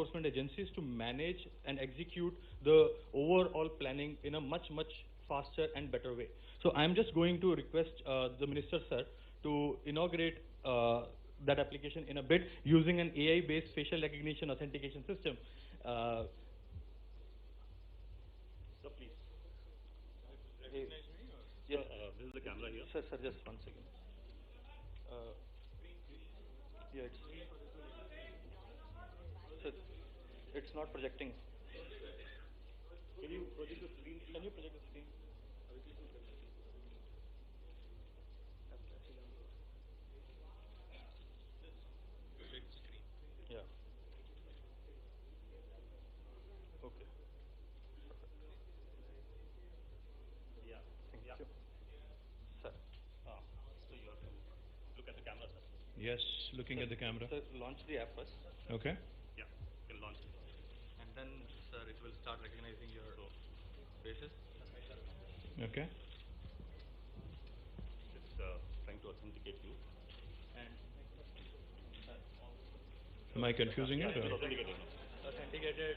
enforcement agencies to manage and execute the overall planning in a much faster and better way. So I'm just going to request the Minister, sir, to inaugurate that application in a bit using an AI-based facial recognition authentication system. So please. Recognize me? Or? Yes. This is the camera here. Sir, just 1 second. Yeah, it's not projecting. Can you project the screen? Can you project the screen? Yeah. Okay. Yeah. Thank you. Sir. So you have to look at the camera, sir. Yes, looking at the camera. Sir, launch the app first. Okay. Yeah, you can launch it. And then, sir, it will start recognizing your faces. Okay. It's trying to authenticate you. And Am I confusing it? It's Or? authenticated. authenticated.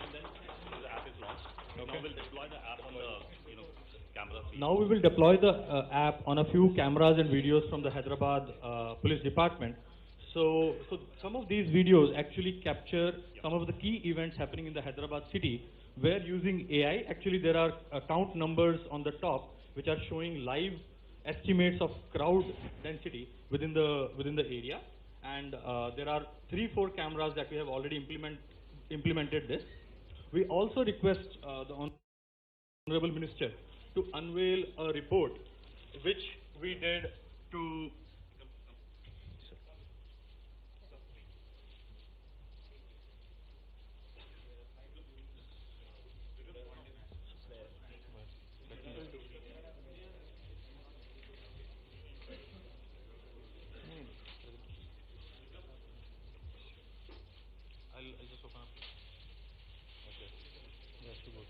And then the app is launched. Okay. Now we'll deploy the app on the camera feed. Now we will deploy the app on a few cameras and videos from the Hyderabad Police Department. So some of these videos actually capture some of the key events happening in the Hyderabad city, where using AI, actually there are count numbers on the top which are showing live estimates of crowd density within the area, and there are 3-4 cameras that we have already implemented this. We also request the Honorable Minister to unveil a report which we did to I'll just open up. Okay. Yeah, too good.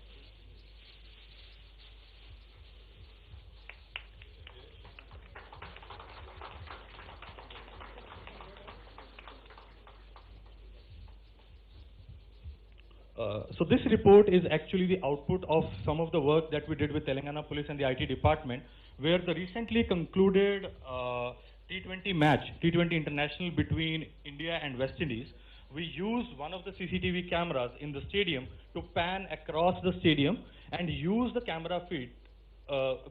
So this report is actually the output of some of the work that we did with Telangana Police and the IT department, where the recently concluded T20 match, T20 International between India and West Indies, we used one of the CCTV cameras in the stadium to pan across the stadium and use the camera feed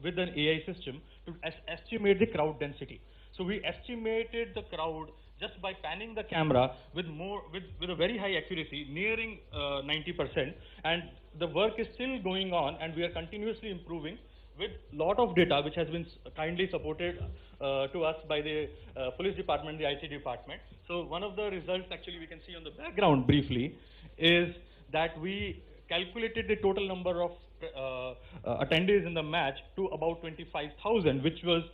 with an AI system to estimate the crowd density. So we estimated the crowd just by panning the camera with a very high accuracy, nearing 90%, and the work is still going on, and we are continuously improving with lot of data which has been kindly supported to us by the police department, the IT department. So one of the results actually we can see on the background briefly is that we calculated the total number of attendees in the match to about 25,000, which was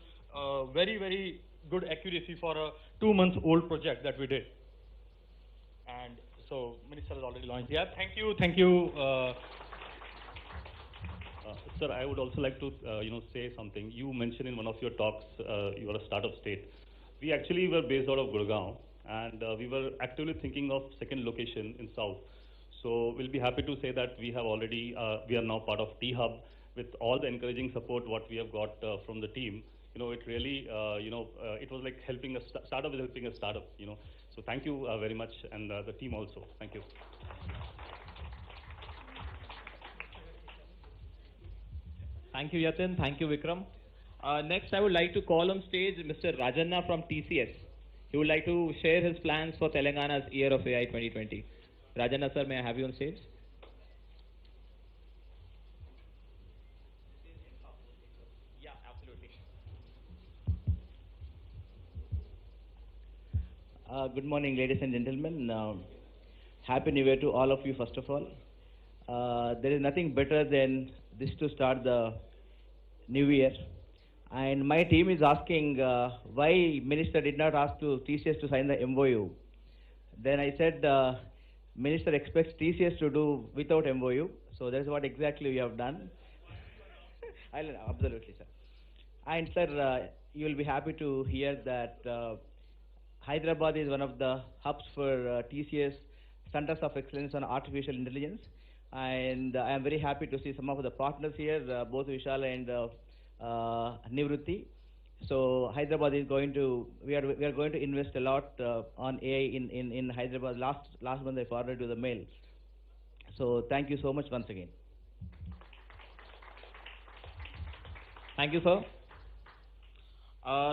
very good accuracy for a 2-month-old project that we did. And so Minister has already launched the app. Thank you. Sir, I would also like to say something. You mentioned in one of your talks you are a startup state. We actually were based out of Gurgaon, and we were actively thinking of second location in South. So we'll be happy to say that we have already we are now part of T-Hub with all the encouraging support what we have got from the team. It really it was like helping a startup is helping a startup. So thank you very much, and the team also. Thank you. Thank you, Yatin. Thank you, Vikram. Next, I would like to call on stage Mr. Rajanna from TCS. He would like to share his plans for Telangana's Year of AI 2020. Rajanna, sir, may I have you on stage? Yeah, absolutely. Good morning, ladies and gentlemen. Happy New Year to all of you, first of all. There is nothing better than this to start the new year. And my team is asking why Minister did not ask to TCS to sign the MOU. Then I said, Minister expects TCS to do without MOU. So that is what exactly we have done. Absolutely, sir. And sir, you will be happy to hear that Hyderabad is one of the hubs for TCS Centers of Excellence on Artificial Intelligence. And I am very happy to see some of the partners here, both Vishal and Nivrutti. So Hyderabad is going to, we are going to invest a lot on AI in Hyderabad. Last month I forwarded you the mail. So thank you so much once again. Thank you, sir.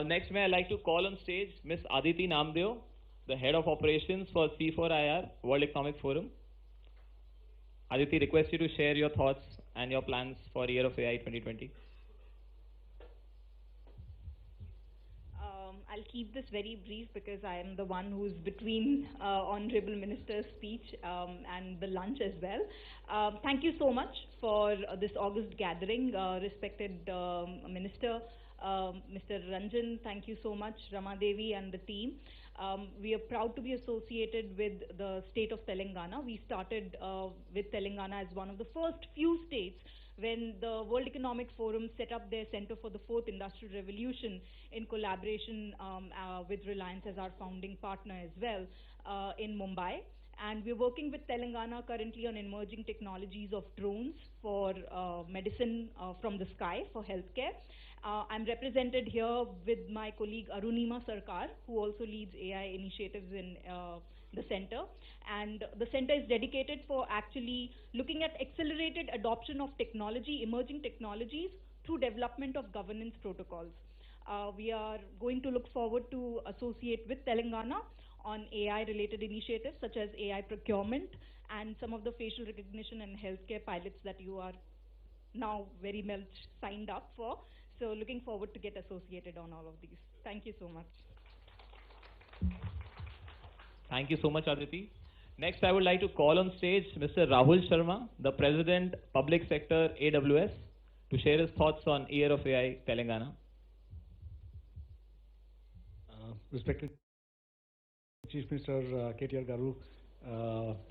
Next, may I like to call on stage Ms. Aditi Namdeo, the Head of Operations for C4IR, World Economic Forum. Aditi, request you to share your thoughts and your plans for Year of AI 2020. I'll keep this very brief because I am the one who's between Honorable Minister's speech and the lunch as well. Thank you so much for this August gathering, respected Minister, Mr. Ranjan. Thank you so much, Rama Devi and the team. We are proud to be associated with the state of Telangana. We started with Telangana as one of the first few states when the World Economic Forum set up their Center for the Fourth Industrial Revolution in collaboration with Reliance as our founding partner as well in Mumbai. And we're working with Telangana currently on emerging technologies of drones for medicine from the sky for healthcare. I'm represented here with my colleague Arunima Sarkar, who also leads AI initiatives in the center. And the center is dedicated for actually looking at accelerated adoption of technology, emerging technologies, through development of governance protocols. We are going to look forward to associate with Telangana on AI-related initiatives such as AI procurement and some of the facial recognition and healthcare pilots that you are now very much signed up for. So looking forward to get associated on all of these. Thank you so much. Thank you so much, Aditi. Next, I would like to call on stage Mr. Rahul Sharma, the President, Public Sector, AWS, to share his thoughts on Year of AI, Telangana. Respected Chief Minister KTR Garu,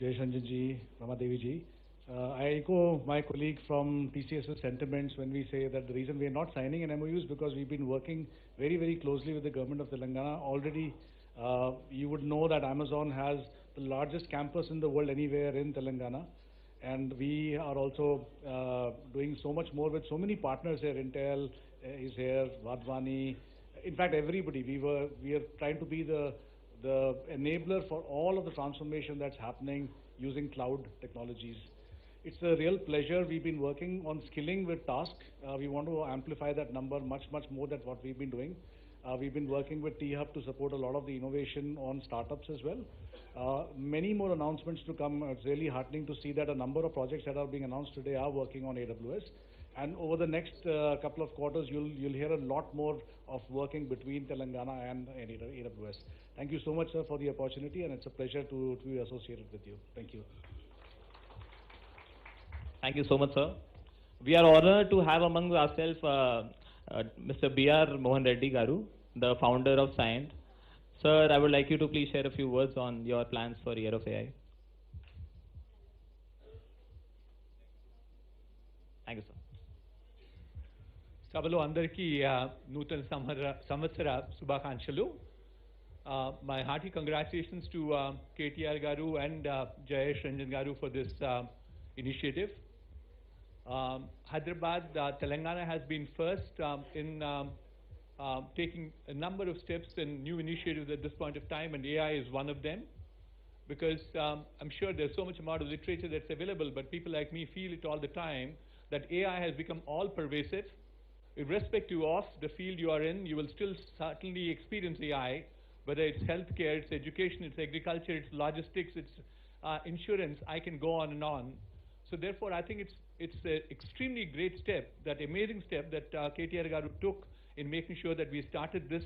Jayesh Ranjan ji, Rama Devi ji, I echo my colleague from TCS's sentiments when we say that the reason we are not signing an MOU is because we've been working very, very closely with the government of Telangana. Already, you would know that Amazon has the largest campus in the world anywhere in Telangana. And we are also doing so much more with so many partners here. Intel is here, Vadvani. In fact, everybody. We are trying to be the enabler for all of the transformation that's happening using cloud technologies. It's a real pleasure. We've been working on skilling with Task. We want to amplify that number much more than what we've been doing. We've been working with T-Hub to support a lot of the innovation on startups as well. Many more announcements to come. It's really heartening to see that a number of projects that are being announced today are working on AWS. And over the next couple of quarters, you'll hear a lot more of working between Telangana and AWS. Thank you so much, sir, for the opportunity, and it's a pleasure to be associated with you. Thank you. Thank you so much, sir. We are honored to have among ourselves Mr. B.R. Mohan Reddy Garu, the founder of Scient. Sir, I would like you to please share a few words on your plans for Year of AI. Thank you, sir. సభలో అందరికీ నూతన సంవత్సర శుభాకాంక్షలు. My hearty congratulations to KTR Garu and Jayesh Ranjan Garu for this initiative. Hyderabad, Telangana has been first in taking a number of steps and new initiatives at this point of time, and AI is one of them. Because I'm sure there's so much amount of literature that's available, but people like me feel it all the time that AI has become all pervasive. Irrespective of the field you are in, you will still certainly experience AI, whether it's healthcare, it's education, it's agriculture, it's logistics, it's insurance. I can go on and on. So therefore, I think it's an extremely great step, that amazing step that KTR Garu took in making sure that we started this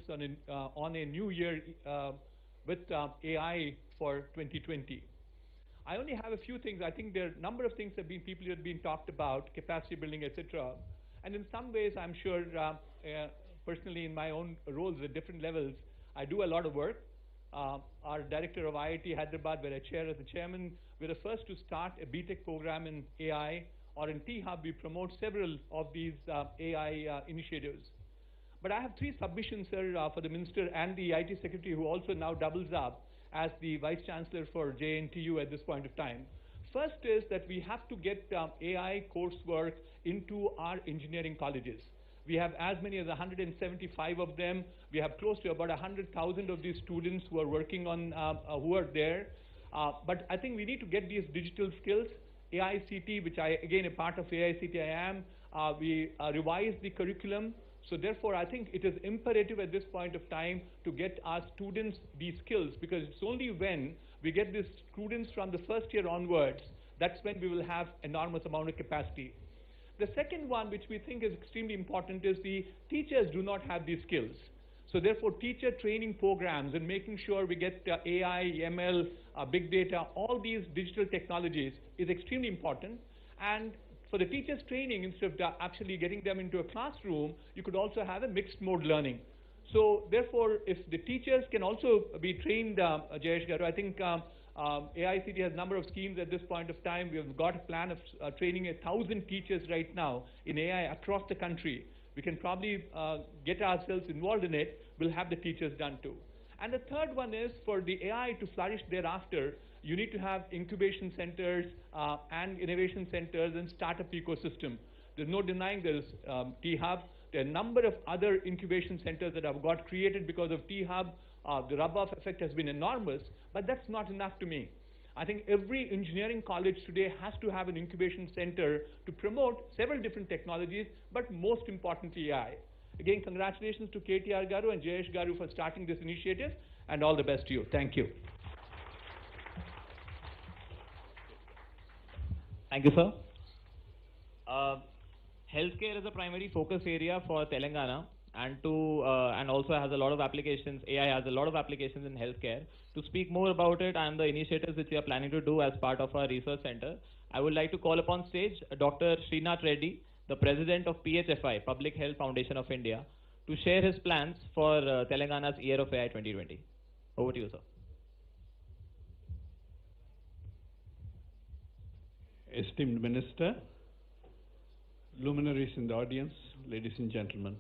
on a new year with AI for 2020. I only have a few things. I think there are a number of things that have been talked about, capacity building, etc. And in some ways, I'm sure, personally in my own roles at different levels, I do a lot of work. Our director of IIT Hyderabad, where I chair as the chairman, we're the first to start a BTech program in AI, or in T-Hub, we promote several of these AI initiatives. But I have three submissions, sir, for the Minister and the IT Secretary, who also now doubles up as the Vice Chancellor for JNTU at this point of time. First is that we have to get AI coursework into our engineering colleges. We have as many as 175 of them. We have close to about 100,000 of these students who are working on, who are there. But I think we need to get these digital skills. AICT, which I, again, a part of AICT I am, we revised the curriculum. So therefore, I think it is imperative at this point of time to get our students these skills, because it's only when we get these students from the first year onwards, that's when we will have enormous amount of capacity. The second one, which we think is extremely important, is the teachers do not have these skills. So therefore, teacher training programs and making sure we get AI, ML, big data, all these digital technologies is extremely important. And for the teachers training, instead of actually getting them into a classroom, you could also have a mixed mode learning. So therefore, if the teachers can also be trained, Jayesh Garu, I think AICT has a number of schemes at this point of time. We have got a plan of training 1,000 teachers right now in AI across the country. We can probably get ourselves involved in it. We'll have the teachers done too. And the third one is, for the AI to flourish thereafter, you need to have incubation centers and innovation centers and startup ecosystem. There's no denying there's T-Hub. There are a number of other incubation centers that have got created because of T-Hub. The rub-off effect has been enormous, but that's not enough to me. I think every engineering college today has to have an incubation center to promote several different technologies, but most importantly, AI. Again, congratulations to KTR Garu and Jayesh Garu for starting this initiative, and all the best to you. Thank you. Thank you, sir. Healthcare is a primary focus area for Telangana, and also has a lot of applications. AI has a lot of applications in healthcare. To speak more about it and the initiatives which we are planning to do as part of our research center, I would like to call upon stage Dr. Srinath Reddy, the President of PHFI, Public Health Foundation of India, to share his plans for Telangana's Year of AI 2020. Over to you, sir. Esteemed Minister, luminaries in the audience, ladies and gentlemen.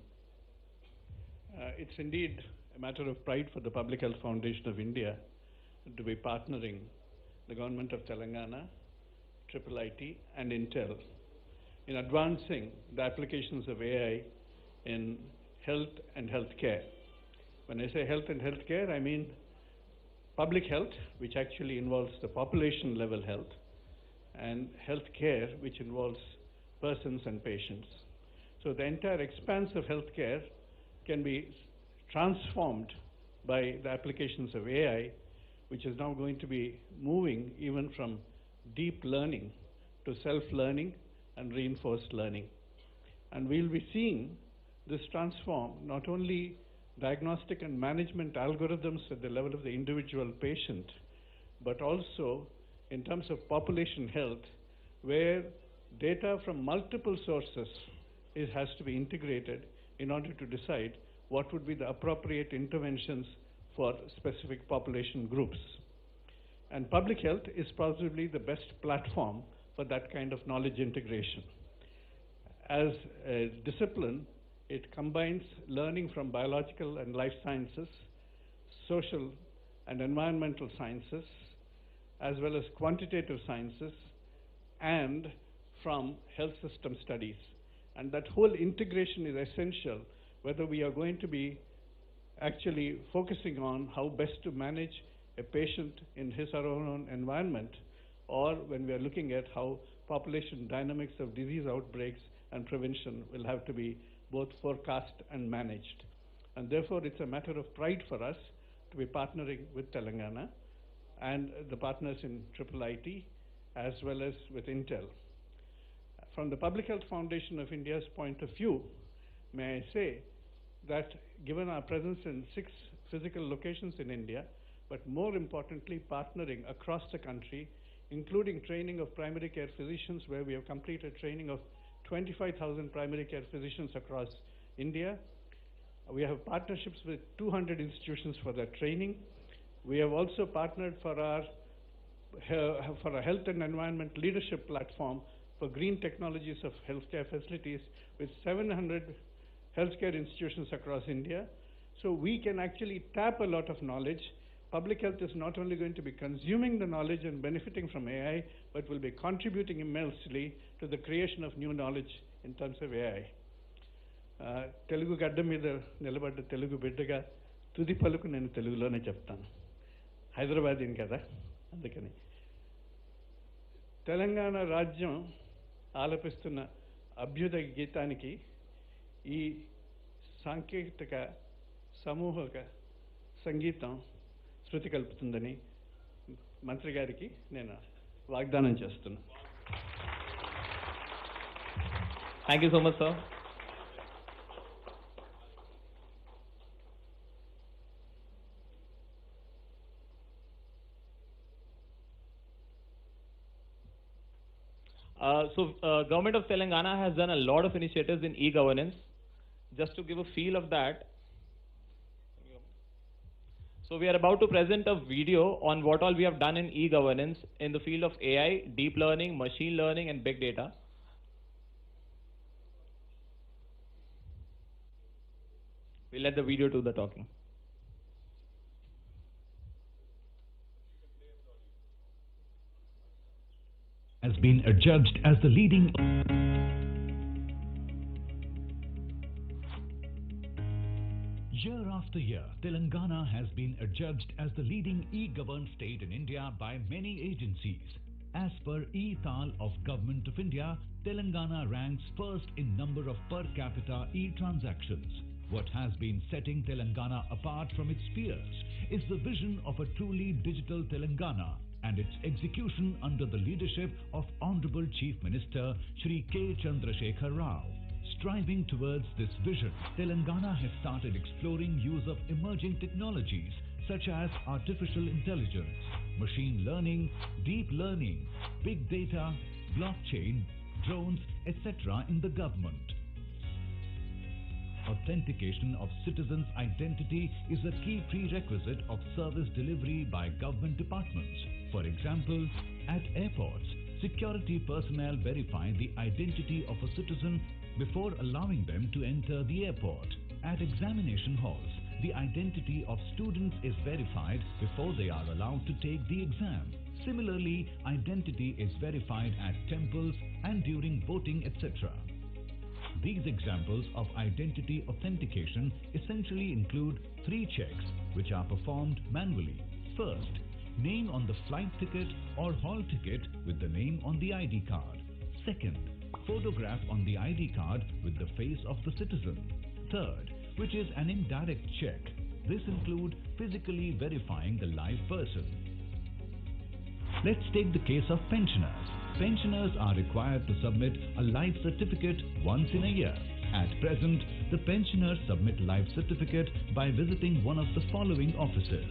It's indeed a matter of pride for the Public Health Foundation of India to be partnering the government of Telangana, IIIT, and Intel in advancing the applications of AI in health and healthcare. When I say health and healthcare, I mean public health, which actually involves the population level health, and healthcare, which involves persons and patients. So the entire expanse of healthcare can be transformed by the applications of AI, which is now going to be moving even from deep learning to self-learning and reinforced learning. And we'll be seeing this transform not only diagnostic and management algorithms at the level of the individual patient, but also in terms of population health, where data from multiple sources has to be integrated in order to decide what would be the appropriate interventions for specific population groups. And public health is possibly the best platform for that kind of knowledge integration. As a discipline, it combines learning from biological and life sciences, social and environmental sciences, as well as quantitative sciences, and from health system studies. And that whole integration is essential, whether we are going to be actually focusing on how best to manage a patient in his or her own environment, or when we are looking at how population dynamics of disease outbreaks and prevention will have to be both forecast and managed. And therefore, it's a matter of pride for us to be partnering with Telangana and the partners in IIIT, as well as with Intel. From the Public Health Foundation of India's point of view, may I say that given our presence in 6 physical locations in India, but more importantly, partnering across the country, including training of primary care physicians, where we have completed training of 25,000 primary care physicians across India. We have partnerships with 200 institutions for their training. We have also partnered for a health and environment leadership platform for green technologies of healthcare facilities with 700 healthcare institutions across India. So we can actually tap a lot of knowledge. Public health is not only going to be consuming the knowledge and benefiting from AI, but will be contributing immensely to the creation of new knowledge in terms of AI. Telugu గడ్డ మీద నిలబడ్డ తెలుగు బిడ్డగా తుది పలుకు నేను తెలుగులోనే చెప్తాను. హైదరాబాదీని కదా, అందుకని. తెలంగాణ రాజ్యం ఆలపిస్తున్న అభ్యుదయ గీతానికి ఈ సాంకేతిక సమూహక సంగీతం శృతి కలుపుతుందని మంత్రి గారికి నేను వాగ్దానం చేస్తున్నాను. Thank you so much, sir. Government of Telangana has done a lot of initiatives in e-governance. Just to give a feel of that, so we are about to present a video on what all we have done in e-governance in the field of AI, deep learning, machine learning, and big data. We'll let the video do the talking. Has been adjudged as the leading year after year. Telangana has been adjudged as the leading e-governed state in India by many agencies. As per e-Thal of Government of India, Telangana ranks first in number of per capita e-transactions. What has been setting Telangana apart from its peers is the vision of a truly digital Telangana and its execution under the leadership of Honorable Chief Minister Shri K. Chandrasekhar Rao. Striving towards this vision, Telangana has started exploring use of emerging technologies such as artificial intelligence, machine learning, deep learning, big data, blockchain, drones, etc. in the government. Authentication of citizens' identity is a key prerequisite of service delivery by government departments. For example, at airports, security personnel verify the identity of a citizen before allowing them to enter the airport. At examination halls, the identity of students is verified before they are allowed to take the exam. Similarly, identity is verified at temples and during voting, etc. These examples of identity authentication essentially include 3 checks which are performed manually. First, name on the flight ticket or hall ticket with the name on the ID card. Second, photograph on the ID card with the face of the citizen. Third, which is an indirect check. This includes physically verifying the live person. Let's take the case of pensioners. Pensioners are required to submit a life certificate once in a year. At present, the pensioners submit life certificate by visiting one of the following offices: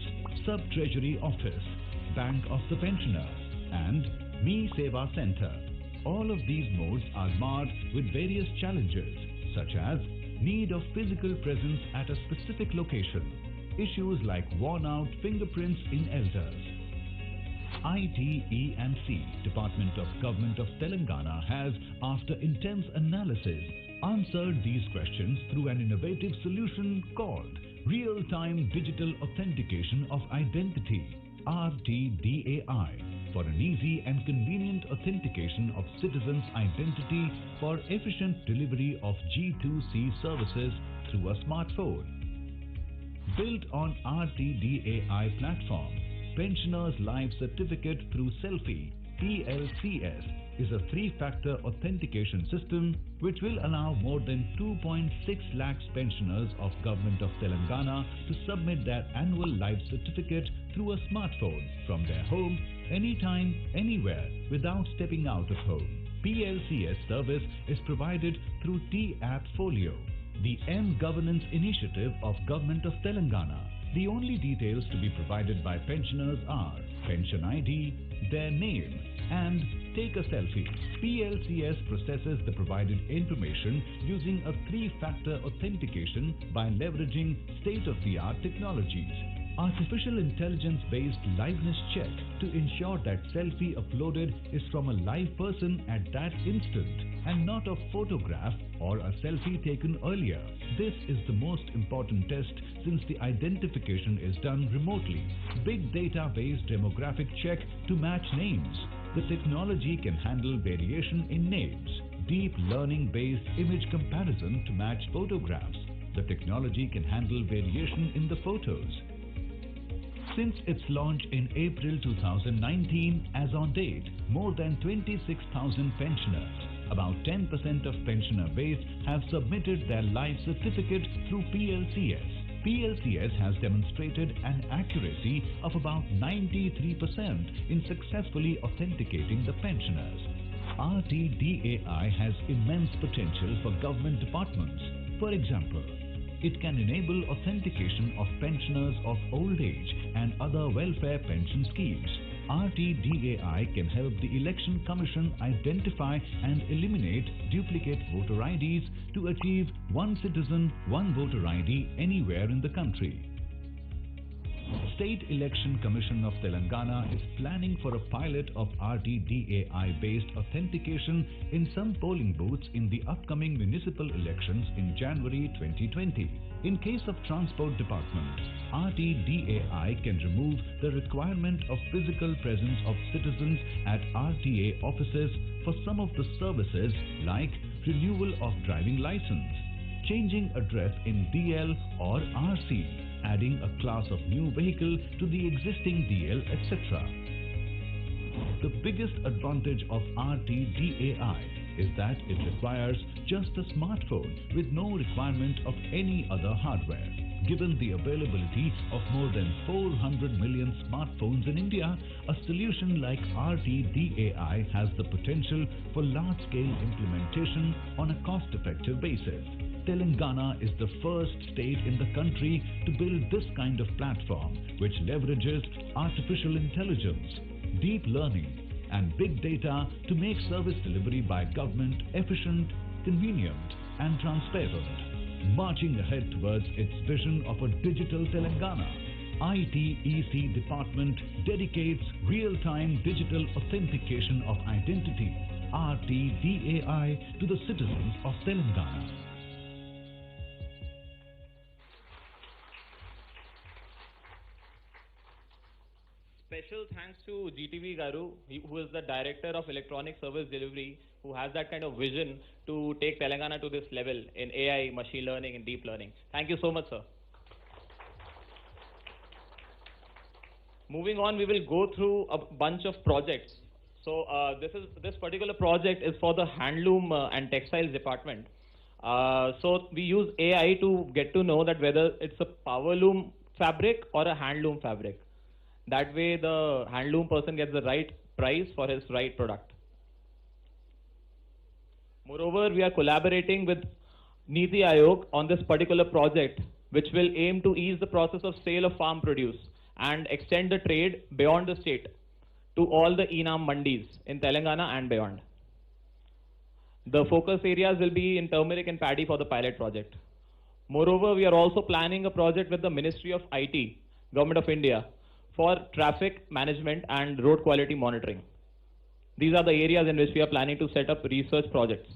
Sub-Treasury Office, Bank of the Pensioner, and Me Seva Center. All of these modes are marred with various challenges, such as need of physical presence at a specific location, issues like worn-out fingerprints in elders. ITE&C, Department of Government of Telangana, has, after intense analysis, answered these questions through an innovative solution called Real-Time Digital Authentication of Identity, RTDAI, for an easy and convenient authentication of citizens' identity for efficient delivery of G2C services through a smartphone. Built on RTDAI platform, Pensioners' Life Certificate through Selfie, PLCS, is a 3-factor authentication system which will allow more than 2.6 lakhs pensioners of Government of Telangana to submit their annual life certificate through a smartphone from their home, anytime, anywhere, without stepping out of home. PLCS service is provided through T-App Folio, the M-Governance initiative of Government of Telangana. The only details to be provided by pensioners are pension ID, their name, and take a selfie. PLCS processes the provided information using a 3-factor authentication by leveraging state-of-the-art technologies. artificial intelligence-based liveness check to ensure that selfie uploaded is from a live person at that instant and not a photograph or a selfie taken earlier. This is the most important test since the identification is done remotely. Big data-based demographic check to match names. The technology can handle variation in names. Deep learning-based image comparison to match photographs. The technology can handle variation in the photos. Since its launch in April 2019, as on date, more than 26,000 pensioners, about 10% of pensioner base, have submitted their life certificate through PLCS. PLCS has demonstrated an accuracy of about 93% in successfully authenticating the pensioners. RTDAI has immense potential for government departments. For example, it can enable authentication of pensioners of old age and other welfare pension schemes. RTDAI can help the Election Commission identify and eliminate duplicate voter IDs to achieve one citizen, one voter ID anywhere in the country. State Election Commission of Telangana is planning for a pilot of RTDAI-based authentication in some polling booths in the upcoming municipal elections in January 2020. In case of Transport Department, RTDAI can remove the requirement of physical presence of citizens at RTA offices for some of the services like renewal of driving license, changing address in DL or RC, adding a class of new vehicle to the existing DL, etc. The biggest advantage of RTDAI is that it requires just a smartphone with no requirement of any other hardware. Given the availability of more than 400 million smartphones in India, a solution like RTDAI has the potential for large-scale implementation on a cost-effective basis. Telangana is the first state in the country to build this kind of platform, which leverages artificial intelligence, deep learning, and big data to make service delivery by government efficient, convenient, and transparent. Marching ahead towards its vision of a digital Telangana, ITEC department dedicates real-time digital authentication of identity, RTDAI, to the citizens of Telangana. Special thanks to GTV Garu, who is the Director of Electronic Service Delivery, who has that kind of vision to take Telangana to this level in AI, machine learning, and deep learning. Thank you so much, sir. Moving on, we will go through a bunch of projects. So this particular project is for the Handloom and Textiles Department. So we use AI to get to know that whether it's a powerloom fabric or a handloom fabric. That way the handloom person gets the right price for his right product. Moreover, we are collaborating with Niti Aayog on this particular project, which will aim to ease the process of sale of farm produce and extend the trade beyond the state to all the Enam mandis in Telangana and beyond. The focus areas will be in turmeric and paddy for the pilot project. Moreover, we are also planning a project with the Ministry of IT, Government of India, for traffic management and road quality monitoring. These are the areas in which we are planning to set up research projects.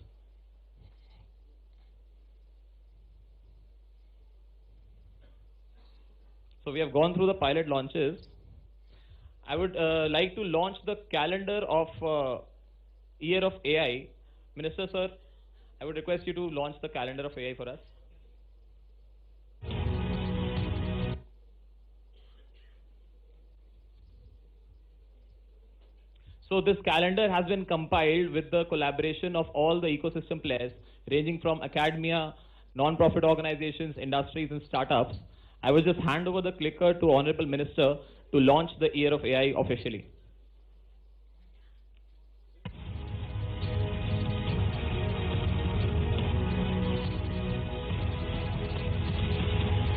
So we have gone through the pilot launches. I would like to launch the calendar of Year of AI. Minister sir, I would request you to launch the calendar of AI for us. So this calendar has been compiled with the collaboration of all the ecosystem players, ranging from academia, non-profit organizations, industries, and startups. I will just hand over the clicker to Honorable Minister to launch the Year of AI officially.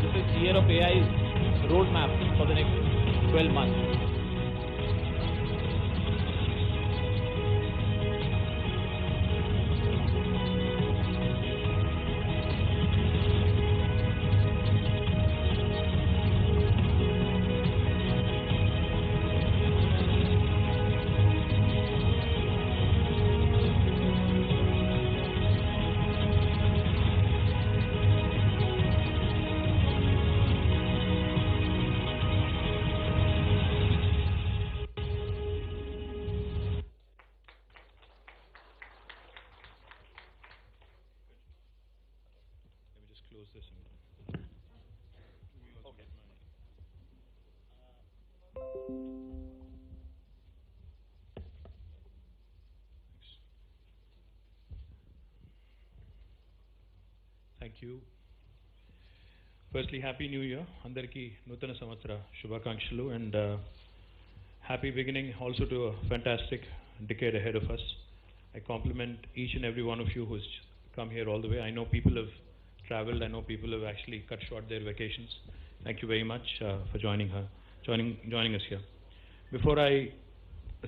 This is Year of AI's roadmap for the next 12 months. Thank you. Firstly, Happy New Year. Andarki Nutana Samvatsara Shubhakankshalu and happy beginning also to a fantastic decade ahead of us. I compliment each and every one of you who's come here all the way. I know people have traveled. I know people have actually cut short their vacations. Thank you very much for joining us here. Before I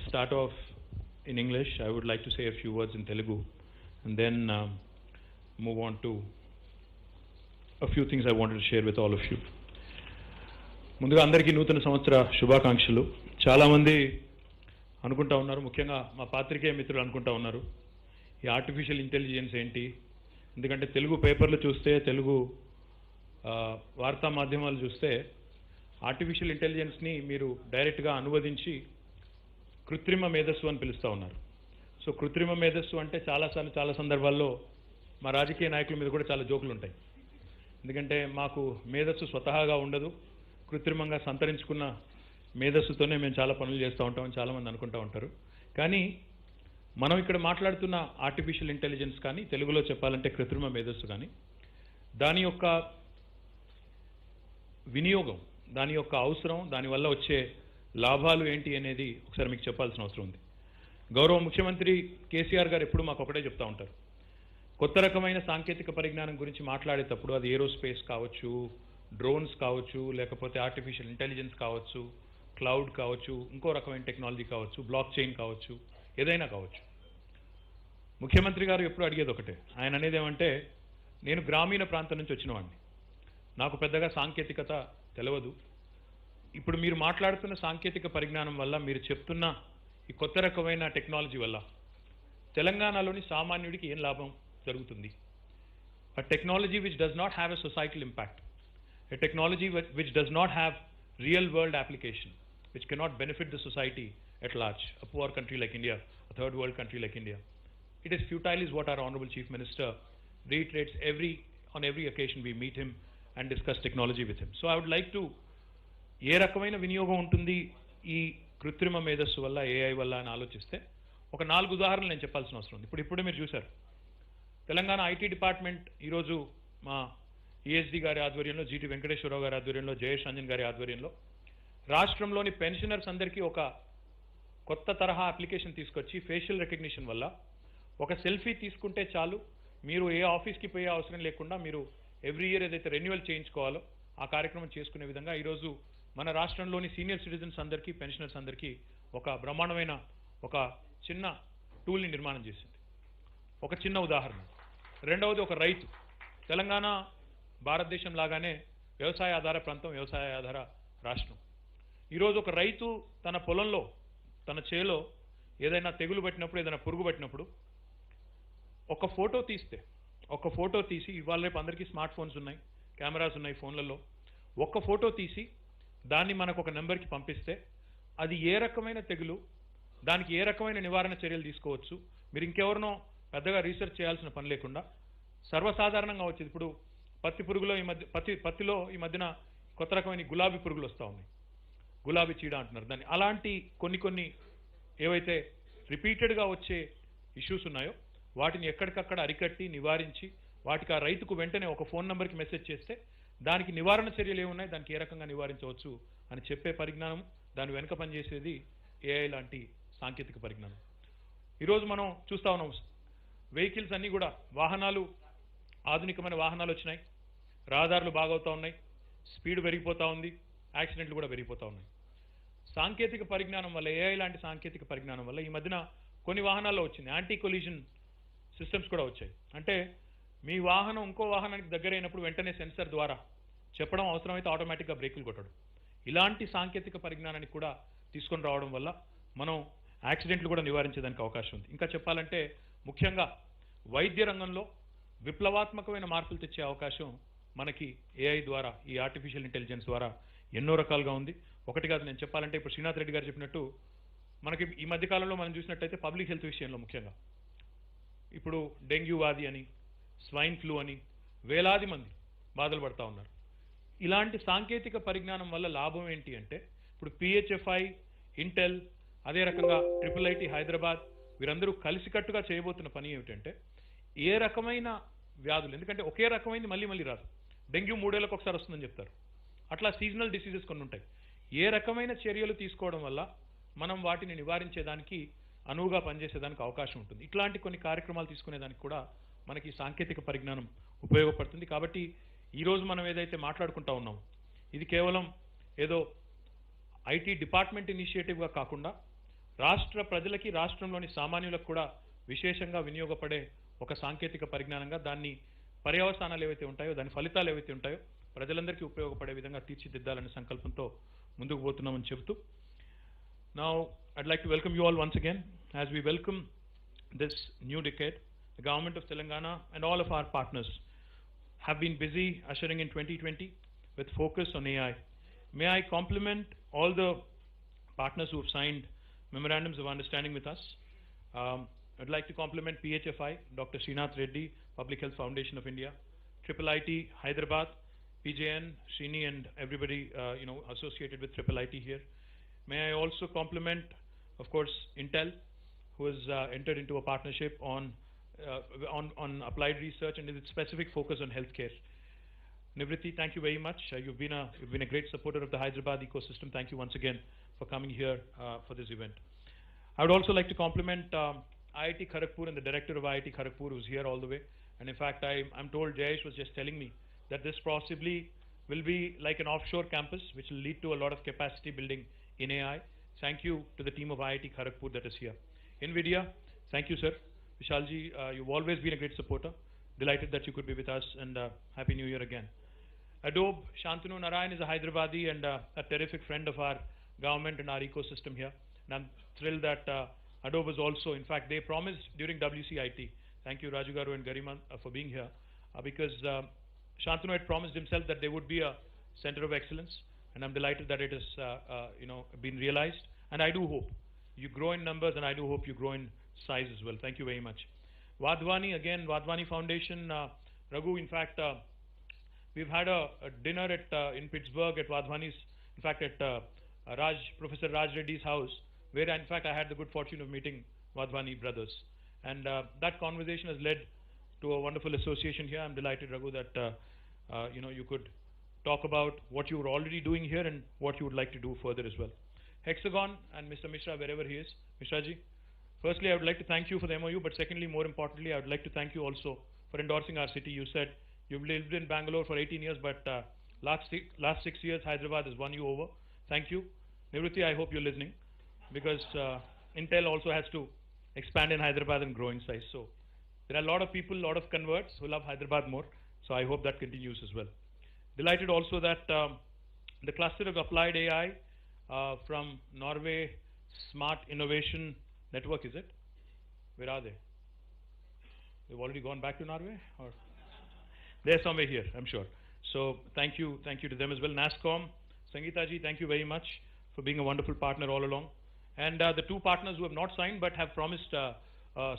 start off in English, I would like to say a few words in Telugu and then move on to a few things I wanted to share with all of you. ముందుగా అందరికీ నూతన సంవత్సర శుభాకాంక్షలు. చాలామంది అనుకుంటా ఉన్నారు, ముఖ్యంగా మా పాత్రికేయ మిత్రులు అనుకుంటా ఉన్నారు, ఈ ఆర్టిఫిషియల్ ఇంటెలిజెన్స్ ఏంటి? ఎందుకంటే తెలుగు పేపర్లు చూస్తే, తెలుగు వార్తా మాధ్యమాలు చూస్తే ఆర్టిఫిషియల్ ఇంటెలిజెన్స్ని మీరు డైరెక్ట్గా అనువదించి కృత్రిమ మేధస్సు అని పిలుస్తూ ఉన్నారు. సో కృత్రిమ మేధస్సు అంటే చాలా సందర్భాల్లో మా రాజకీయ నాయకుల మీద కూడా చాలా జోకులు ఉంటాయి. ఎందుకంటే మాకు మేధస్సు స్వతహాగా ఉండదు, కృత్రిమంగా సంతరించుకున్న మేధస్సుతోనే మేము చాలా పనులు చేస్తూ ఉంటామని చాలామంది అనుకుంటూ ఉంటారు. కానీ మనం ఇక్కడ మాట్లాడుతున్న ఆర్టిఫిషియల్ ఇంటెలిజెన్స్ కానీ, తెలుగులో చెప్పాలంటే కృత్రిమ మేధస్సు కానీ, దాని యొక్క వినియోగం, దాని యొక్క అవసరం, దానివల్ల వచ్చే లాభాలు ఏంటి అనేది ఒకసారి మీకు చెప్పాల్సిన అవసరం ఉంది. గౌరవ ముఖ్యమంత్రి కేసీఆర్ గారు ఎప్పుడు మాకు ఒకటే చెప్తూ ఉంటారు, కొత్త రకమైన సాంకేతిక పరిజ్ఞానం గురించి మాట్లాడేటప్పుడు అది ఏరోస్పేస్ కావచ్చు, డ్రోన్స్ కావచ్చు, లేకపోతే ఆర్టిఫిషియల్ ఇంటెలిజెన్స్ కావచ్చు, క్లౌడ్ కావచ్చు, ఇంకో రకమైన టెక్నాలజీ కావచ్చు, బ్లాక్ చైన్ కావచ్చు, ఏదైనా కావచ్చు. ముఖ్యమంత్రి గారు ఎప్పుడు అడిగేది ఒకటే, ఆయన అనేది ఏమంటే, నేను గ్రామీణ ప్రాంతం నుంచి వచ్చిన వాడిని, నాకు పెద్దగా సాంకేతికత తెలియదు. ఇప్పుడు మీరు మాట్లాడుతున్న సాంకేతిక పరిజ్ఞానం వల్ల, మీరు చెప్తున్న ఈ కొత్త రకమైన టెక్నాలజీ వల్ల తెలంగాణలోని సామాన్యుడికి ఏం లాభం జరుగుతుంది? A technology which does not have a societal impact, a technology which does not have real world application, which cannot benefit the society at large, a poor country like India, a third world country like India. It is futile is what our Honorable Chief Minister reiterates on every occasion we meet him and discuss technology with him. So I would like to, ఏ రకమైన వినియోగం ఉంటుంది ఈ కృత్రిమ మేధస్సు వల్ల, AI వల్ల అని ఆలోచిస్తే ఒక 4 ఉదాహరణలు నేను చెప్పాల్సిన అవసరం ఉంది. ఇప్పుడే మీరు చూశారు, తెలంగాణ ఐటీ డిపార్ట్మెంట్ ఈరోజు మా ఈఎస్డి గారి ఆధ్వర్యంలో, జీటీ వెంకటేశ్వరరావు గారి ఆధ్వర్యంలో, జయేష్ రంజన్ గారి ఆధ్వర్యంలో రాష్ట్రంలోని పెన్షనర్స్ అందరికీ ఒక కొత్త తరహా అప్లికేషన్ తీసుకొచ్చి, ఫేషియల్ రికగ్నిషన్ వల్ల ఒక సెల్ఫీ తీసుకుంటే చాలు, మీరు ఏ ఆఫీస్కి పోయే అవసరం లేకుండా మీరు ఎవ్రీ ఇయర్ ఏదైతే రెన్యువల్ చేయించుకోవాలో ఆ కార్యక్రమం చేసుకునే విధంగా ఈరోజు మన రాష్ట్రంలోని సీనియర్ సిటిజన్స్ అందరికీ, పెన్షనర్స్ అందరికీ ఒక బ్రహ్మాండమైన ఒక చిన్న టూల్ని నిర్మాణం చేసింది. ఒక చిన్న ఉదాహరణ. రెండవది, ఒక రైతు. తెలంగాణ భారతదేశం లాగానే వ్యవసాయ ఆధార ప్రాంతం, వ్యవసాయ ఆధార రాష్ట్రం. ఈరోజు ఒక రైతు తన పొలంలో, తన చేలో ఏదైనా తెగులు పట్టినప్పుడు, ఏదైనా పురుగు పట్టినప్పుడు ఒక ఫోటో తీసి, ఇవాళ రేపు అందరికీ స్మార్ట్ ఫోన్స్ ఉన్నాయి, కెమెరాస్ ఉన్నాయి ఫోన్లలో, ఒక్క ఫోటో తీసి దాన్ని మనకు ఒక నెంబర్కి పంపిస్తే అది ఏ రకమైన తెగులు, దానికి ఏ రకమైన నివారణ చర్యలు తీసుకోవచ్చు, మీరు ఇంకెవరినో పెద్దగా రీసెర్చ్ చేయాల్సిన పని లేకుండా సర్వసాధారణంగా వచ్చేది. ఇప్పుడు పత్తిలో ఈ మధ్యన కొత్త రకమైన గులాబీ పురుగులు వస్తూ ఉన్నాయి, గులాబీ చీడ అంటున్నారు దాన్ని. అలాంటి కొన్ని ఏవైతే రిపీటెడ్గా వచ్చే ఇష్యూస్ ఉన్నాయో వాటిని ఎక్కడికక్కడ అరికట్టి, నివారించి, వాటికి ఆ రైతుకు వెంటనే ఒక ఫోన్ నెంబర్కి మెసేజ్ చేస్తే దానికి నివారణ చర్యలు ఏమున్నాయి, దానికి ఏ రకంగా నివారించవచ్చు అని చెప్పే పరిజ్ఞానం, దాని వెనుక పనిచేసేది ఏఐ లాంటి సాంకేతిక పరిజ్ఞానం. ఈరోజు మనం చూస్తూ ఉన్నాం, వెహికల్స్ అన్నీ కూడా, వాహనాలు, ఆధునికమైన వాహనాలు వచ్చినాయి, రహదారులు బాగవుతూ ఉన్నాయి, స్పీడ్ పెరిగిపోతూ ఉంది, యాక్సిడెంట్లు కూడా పెరిగిపోతూ ఉన్నాయి. సాంకేతిక పరిజ్ఞానం వల్ల, ఏఐ లాంటి సాంకేతిక పరిజ్ఞానం వల్ల ఈ మధ్యన కొన్ని వాహనాల్లో వచ్చింది యాంటీ కొలిజన్ సిస్టమ్స్ కూడా వచ్చాయి. అంటే మీ వాహనం ఇంకో వాహనానికి దగ్గరైనప్పుడు వెంటనే సెన్సర్ ద్వారా చెప్పడం, అవసరమైతే ఆటోమేటిక్గా బ్రేకులు కొట్టడం. ఇలాంటి సాంకేతిక పరిజ్ఞానానికి కూడా తీసుకొని రావడం వల్ల మనం యాక్సిడెంట్లు కూడా నివారించేదానికి అవకాశం ఉంది. ఇంకా చెప్పాలంటే ముఖ్యంగా వైద్య రంగంలో విప్లవాత్మకమైన మార్పులు తెచ్చే అవకాశం మనకి ఏఐ ద్వారా, ఈ ఆర్టిఫిషియల్ ఇంటెలిజెన్స్ ద్వారా ఎన్నో రకాలుగా ఉంది. ఒకటి కాదు, నేను చెప్పాలంటే ఇప్పుడు శ్రీనాథ్ రెడ్డి గారు చెప్పినట్టు మనకి ఈ మధ్యకాలంలో మనం చూసినట్టయితే పబ్లిక్ హెల్త్ విషయంలో ముఖ్యంగా ఇప్పుడు డెంగ్యూ వ్యాధి అని, స్వైన్ ఫ్లూ అని వేలాది మంది బాధలు పడుతూ ఉన్నారు. ఇలాంటి సాంకేతిక పరిజ్ఞానం వల్ల లాభం ఏంటి అంటే, ఇప్పుడు పిహెచ్ఎఫ్ఐ, ఇంటెల్, అదే రకంగా IIIT హైదరాబాద్, వీరందరూ కలిసికట్టుగా చేయబోతున్న పని ఏమిటంటే, ఏ రకమైన వ్యాధులు, ఎందుకంటే ఒకే రకమైంది మళ్ళీ మళ్ళీ రాదు. డెంగ్యూ 3 ఏళ్ళకి ఒకసారి వస్తుందని చెప్తారు. అట్లా సీజనల్ డిసీజెస్ కొన్ని ఉంటాయి. ఏ రకమైన చర్యలు తీసుకోవడం వల్ల మనం వాటిని నివారించేదానికి అనువుగా పనిచేసేదానికి అవకాశం ఉంటుంది. ఇట్లాంటి కొన్ని కార్యక్రమాలు తీసుకునేదానికి కూడా మనకి సాంకేతిక పరిజ్ఞానం ఉపయోగపడుతుంది. కాబట్టి ఈరోజు మనం ఏదైతే మాట్లాడుకుంటా ఉన్నాం, ఇది కేవలం ఏదో ఐటీ డిపార్ట్మెంట్ ఇనిషియేటివ్గా కాకుండా రాష్ట్ర ప్రజలకి, రాష్ట్రంలోని సామాన్యులకు కూడా విశేషంగా వినియోగపడే ఒక సాంకేతిక పరిజ్ఞానంగా దాన్ని పర్యవసానాలు ఏవైతే ఉంటాయో, దాని ఫలితాలు ఏవైతే ఉంటాయో ప్రజలందరికీ ఉపయోగపడే విధంగా తీర్చిదిద్దాలనే సంకల్పంతో ముందుకు పోతున్నామని చెబుతూ, now I'd like to welcome you all once again as we welcome this new decade. The government of Telangana and all of our partners have been busy ushering in 2020 with focus on AI. May I compliment all the partners who have signed memorandums of understanding with us. I'd like to compliment PHFI, Dr. Srinath Reddy, Public Health Foundation of India, Triple IT Hyderabad, PJN, Srini and everybody associated with Triple IT here. May I also compliment, of course, Intel, who has entered into a partnership on applied research and with specific focus on healthcare. Nivriti, thank you very much. You've been a great supporter of the Hyderabad ecosystem. Thank you once again for coming here for this event. I would also like to compliment IIT Kharagpur and the director of IIT Kharagpur, who's here all the way. And in fact, I'm told Jayesh was just telling me that this possibly will be like an offshore campus, which will lead to a lot of capacity building in AI. Thank you to the team of IIT Kharagpur that is here. NVIDIA, thank you, sir. Vishalji, you've always been a great supporter. Delighted that you could be with us, and Happy New Year again. Adobe, Shantanu Narayan is a Hyderabadi and a terrific friend of our government and our ecosystem here. And I'm thrilled that Adobe is also, in fact, they promised during WCIT, thank you Raju Garu and Gariman for being here, because Shantanu had promised himself that there would be a center of excellence, and I'm delighted that it has been realized. And I do hope you grow in numbers, and I do hope you grow in size as well. Thank you very much. Vadvani, again, Vadvani Foundation, Raghu, in fact, we've had a dinner in Pittsburgh at Vadvani's, in fact, at Professor Raj Reddy's house, where in fact I had the good fortune of meeting Vadvani brothers. And that conversation has led to a wonderful association here. I'm delighted, Raghu, that you could talk about what you were already doing here and what you would like to do further as well. Hexagon and Mr. Mishra, wherever he is. Mishraji, firstly, I would like to thank you for the MOU, but secondly, more importantly, I would like to thank you also for endorsing our city. You said you've lived in Bangalore for 18 years, but last 6 years, Hyderabad has won you over. Thank you. Nivriti, I hope you're listening, because Intel also has to expand in Hyderabad and grow in size. So there are a lot of people, a lot of converts who love Hyderabad more. So I hope that continues as well. Delighted also that the cluster of applied AI from Norway Smart Innovation Network, is it? Where are they? They've already gone back to Norway? Or they're somewhere here, I'm sure. So thank you to them as well. NASCOM, Sangeeta ji, thank you very much for being a wonderful partner all along. And the two partners who have not signed but have promised a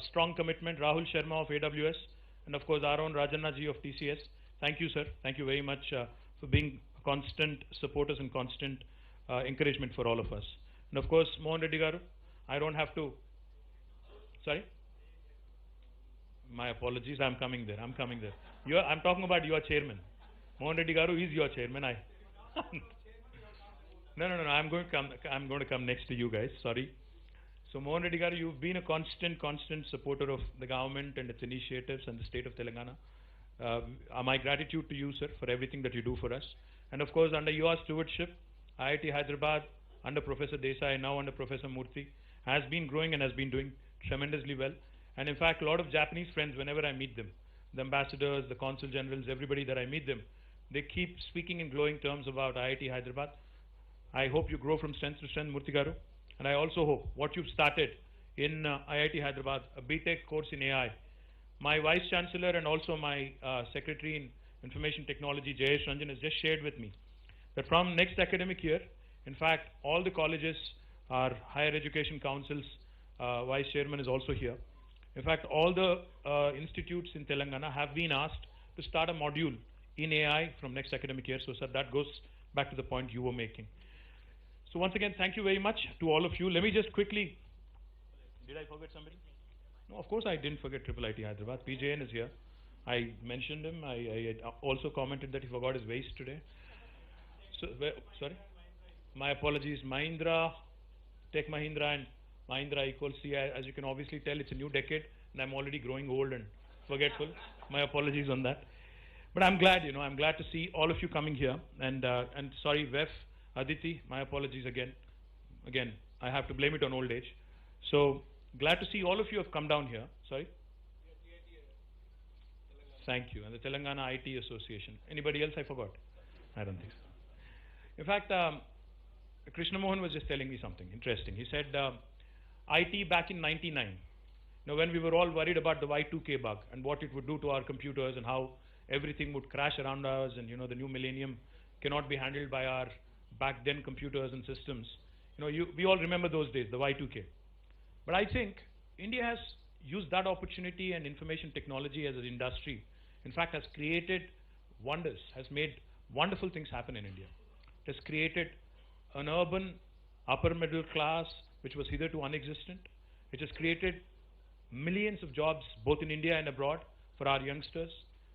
strong commitment, Rahul Sharma of AWS, and of course our own Rajanna ji of TCS. Thank you, sir. Thank you very much for being constant supporters and constant encouragement for all of us. And of course, Mohan Reddy Garu, I don't have to, sorry? My apologies, I'm coming there. I'm talking about your chairman. Mohan Reddy Garu is your chairman. No, I'm going to come next to you guys, sorry. So Mohan Reddy Garu, you've been a constant supporter of the government and its initiatives and the state of Telangana. My gratitude to you, sir, for everything that you do for us. And of course, under your stewardship, IIT Hyderabad, under Professor Desai, now under Professor Murthy, has been growing and has been doing tremendously well. And in fact, a lot of Japanese friends, whenever I meet them, the ambassadors, the consul generals, everybody that I meet them, they keep speaking in glowing terms about IIT Hyderabad. I hope you grow from strength to strength, Murthy Garu. And I also hope what you've started in IIT Hyderabad, a BTech course in AI. My Vice Chancellor and also my Secretary in Information Technology, Jayesh Ranjan, has just shared with me that from next academic year, in fact, all the colleges, our higher education councils, Vice Chairman is also here. In fact, all the institutes in Telangana have been asked to start a module in AI from next academic year. So, sir, that goes back to the point you were making. So, once again, thank you very much to all of you. Let me just quickly, did I forget somebody? No, of course I didn't forget Triple IT Hyderabad. PJN is here. I mentioned him. I also commented that he forgot his waist today. So, sorry? My apologies. Mahindra, Tech Mahindra and Mahindra equals C. As you can obviously tell, it's a new decade and I'm already growing old and forgetful. My apologies on that. But I'm glad, I'm glad to see all of you coming here. And sorry, Vef, Aditi, my apologies again. Again, I have to blame it on old age. So, glad to see all of you have come down here. Sorry? Thank you. And the Telangana IT Association. Anybody else I forgot? I don't think so. In fact, Krishna Mohan was just telling me something interesting. He said, IT back in '99, when we were all worried about the Y2K bug and what it would do to our computers and how everything would crash around us and, the new millennium cannot be handled by our back then computers and systems. We all remember those days, the Y2K. But I think India has used that opportunity and information technology as an industry. In fact, has created wonders, has made wonderful things happen in India. It has created an urban upper middle class which was hitherto non-existent. It has created millions of jobs both in India and abroad for our youngsters.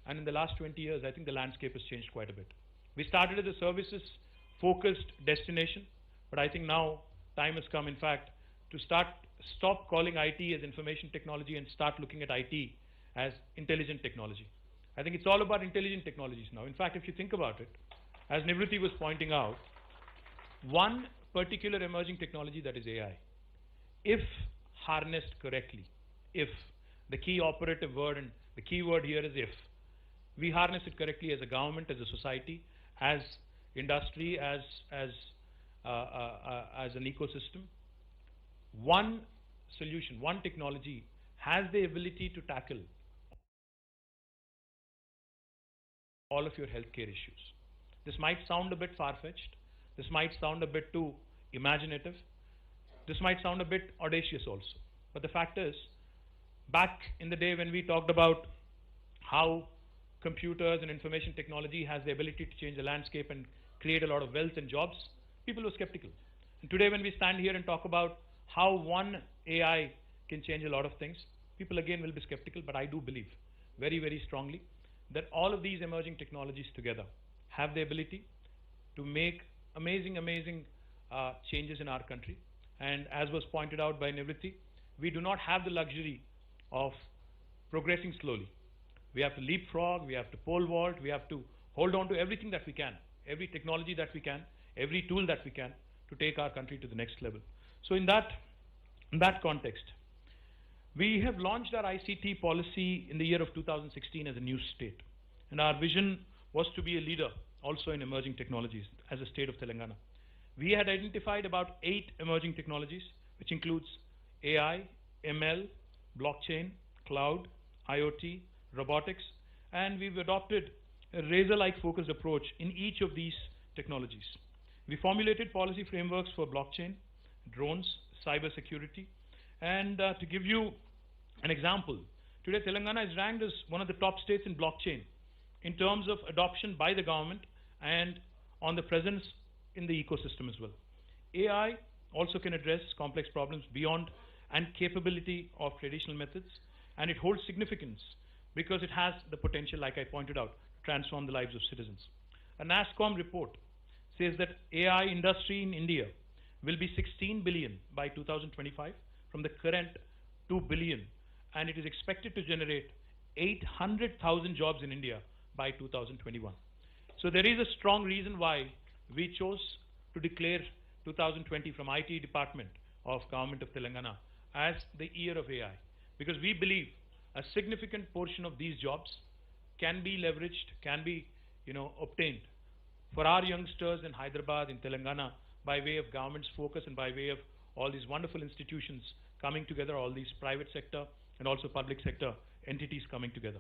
And in the last 20 years, I think the landscape has changed quite a bit. We started as a services-focused destination, but I think now time has come, in fact, to stop calling IT as information technology and start looking at IT as intelligent technology. I think it's all about intelligent technologies now. In fact, if you think about it, as Nivriti was pointing out, one particular emerging technology, that is AI, if harnessed correctly, if, the key operative word and the key word here is if, we harness it correctly as a government, as a society, as industry, as an ecosystem, one solution, one technology has the ability to tackle all of your healthcare issues. This might sound a bit far-fetched. This might sound a bit too imaginative. This might sound a bit audacious also. But the fact is, back in the day when we talked about how computers and information technology has the ability to change the landscape and create a lot of wealth and jobs, people were skeptical. And today when we stand here and talk about how one AI can change a lot of things, people again will be skeptical, but I do believe very, very strongly that all of these emerging technologies together have the ability to make amazing changes in our country. And as was pointed out by Nivriti, we do not have the luxury of progressing slowly. We have to leapfrog, we have to pole vault, we have to hold on to everything that we can, every technology that we can, every tool that we can to take our country to the next level. So in that context, we have launched our ICT policy in the year of 2016 as a new state. And our vision was to be a leader also in emerging technologies as a state of Telangana. We had identified about 8 emerging technologies, which includes AI, ML, blockchain, cloud, IoT, robotics, and we've adopted a razor-like focused approach in each of these technologies. We formulated policy frameworks for blockchain, drones, cyber security, and to give you an example, today Telangana is ranked as one of the top states in blockchain in terms of adoption by the government and on the presence in the ecosystem as well. AI also can address complex problems beyond and capability of traditional methods, and it holds significance because it has the potential, like I pointed out, to transform the lives of citizens. A NASSCOM report says that AI industry in India will be 16 billion by 2025 from the current 2 billion, and it is expected to generate 800,000 jobs in India by 2021. So there is a strong reason why we chose to declare 2020 from IT department of Government of Telangana as the year of AI, because we believe a significant portion of these jobs can be leveraged, can be obtained for our youngsters in Hyderabad, in Telangana, by way of government's focus and by way of all these wonderful institutions coming together, all these private sector and also public sector entities coming together.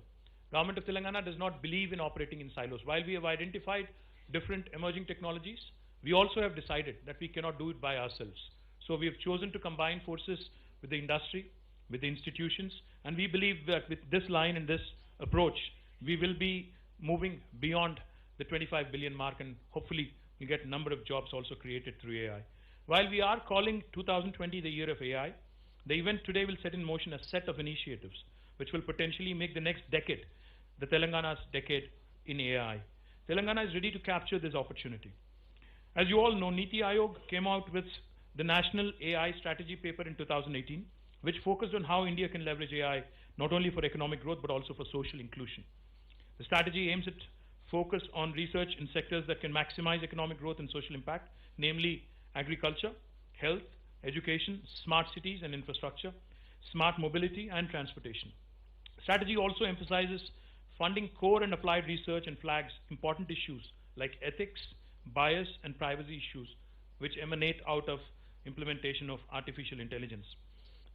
Government of Telangana does not believe in operating in silos. While we have identified different emerging technologies, we also have decided that we cannot do it by ourselves. So we have chosen to combine forces with the industry, with the institutions, and we believe that with this line and this approach, we will be moving beyond the 25 billion mark, and hopefully we'll get a number of jobs also created through AI. While we are calling 2020 the year of AI, the event today will set in motion a set of initiatives which will potentially make the next decade the Telangana's decade in AI. Telangana is ready to capture this opportunity. As you all know, Niti Aayog came out with the National AI Strategy paper in 2018, which focused on how India can leverage AI not only for economic growth but also for social inclusion. The strategy aims at focus on research in sectors that can maximize economic growth and social impact, namely agriculture, health, education, smart cities and infrastructure, smart mobility and transportation. Strategy also emphasizes funding core and applied research and flags important issues like ethics, bias and privacy issues which emanate out of implementation of artificial intelligence.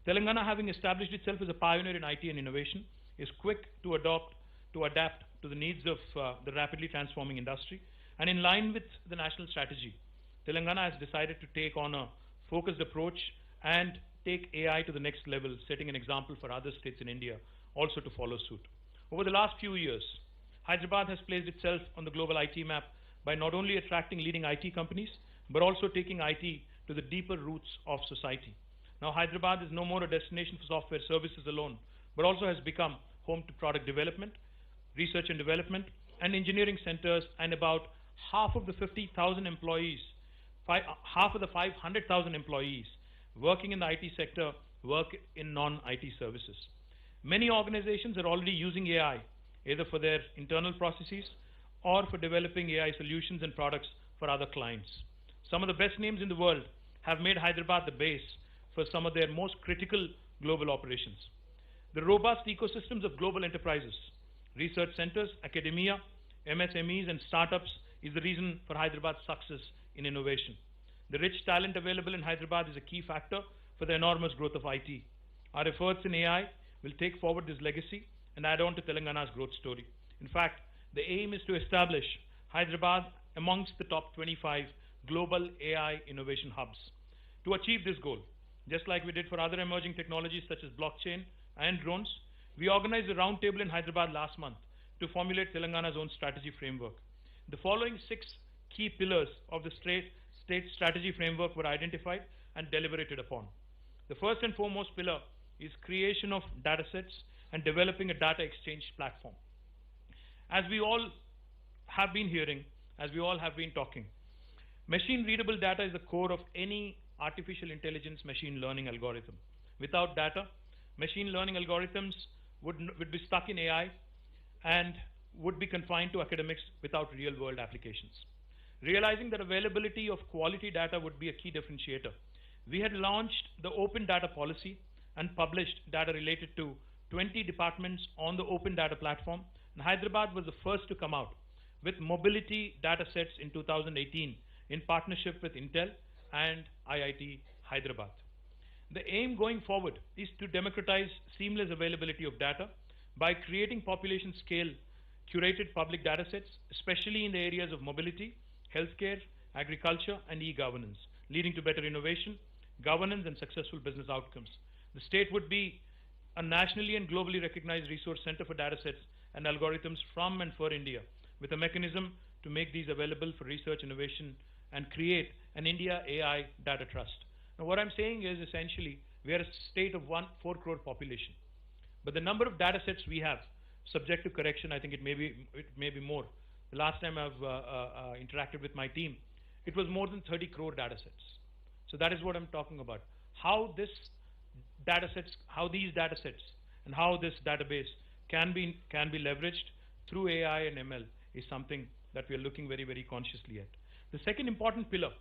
Telangana, having established itself as a pioneer in IT and innovation, is quick to adapt to the needs of the rapidly transforming industry, and in line with the national strategy, Telangana has decided to take on a focused approach and take AI to the next level, setting an example for other states in India also to follow suit. Over the last few years, Hyderabad has placed itself on the global IT map by not only attracting leading IT companies, but also taking IT to the deeper roots of society. Now, Hyderabad is no more a destination for software services alone, but also has become home to product development, research and development, and engineering centers, and about half of the 50,000 employees, half of the 500,000 employees working in the IT sector work in non-IT services. Many organizations are already using AI, either for their internal processes or for developing AI solutions and products for other clients. Some of the best names in the world have made Hyderabad the base for some of their most critical global operations. The robust ecosystems of global enterprises, research centers, academia, MSMEs and startups is the reason for Hyderabad's success in innovation. The rich talent available in Hyderabad is a key factor for the enormous growth of IT. Our efforts in AI will take forward this legacy and add on to Telangana's growth story. In fact, the aim is to establish Hyderabad amongst the top 25 global AI innovation hubs. To achieve this goal, just like we did for other emerging technologies such as blockchain and drones, we organized a roundtable in Hyderabad last month to formulate Telangana's own strategy framework. The following 6 key pillars of the state strategy framework were identified and deliberated upon. The first and foremost pillar is creation of data sets and developing a data exchange platform. As we all have been hearing, as we all have been talking, machine readable data is the core of any artificial intelligence machine learning algorithm. Without data, machine learning algorithms would be stuck in AI and would be confined to academics without real world applications. Realizing that availability of quality data would be a key differentiator, we had launched the open data policy and published data related to 20 departments on the open data platform, and Hyderabad was the first to come out with mobility data sets in 2018 in partnership with Intel and IIT Hyderabad. The aim going forward is to democratize seamless availability of data by creating population scale curated public data sets, especially in the areas of mobility, healthcare, agriculture and e-governance, leading to better innovation, governance and successful business outcomes. The state would be a nationally and globally recognized resource center for data sets and algorithms from and for India, with a mechanism to make these available for research, innovation and create an India AI data trust. Now what I'm saying is essentially we are a state of 4 crore population, but the number of data sets we have, subject to correction, I think it may be more. The last time I've interacted with my team, it was more than 30 crore data sets. So that is what I'm talking about. How these data sets and how this database can be leveraged through AI and ML is something that we are looking very, very consciously at. The second important pillar